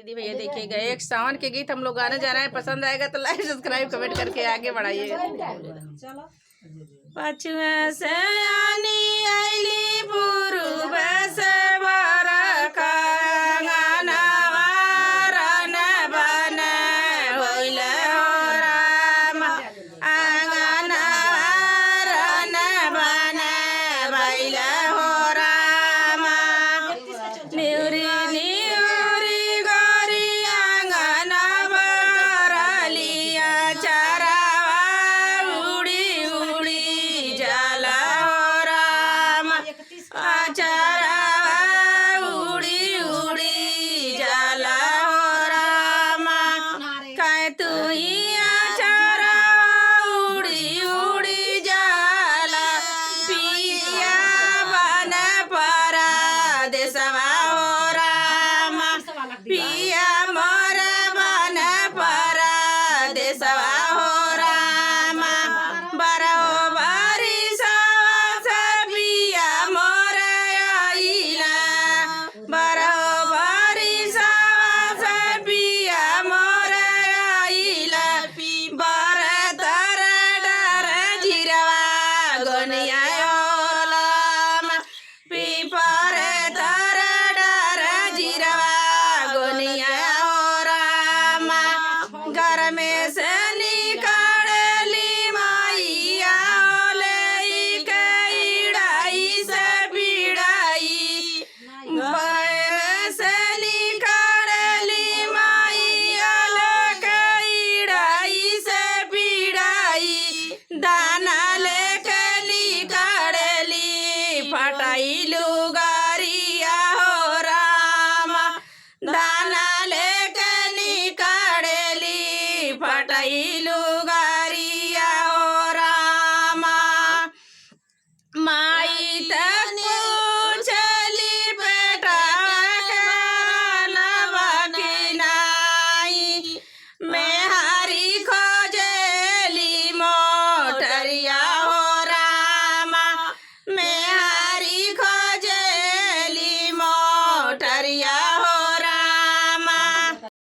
दीदी भैया देखिएगा, एक सावन के गीत हम लोग गाने जा रहे हैं। पसंद आएगा तो लाइक सब्सक्राइब कमेंट करके आगे बढ़ाइएगा। पछुआ से आनी आईली पूर्व से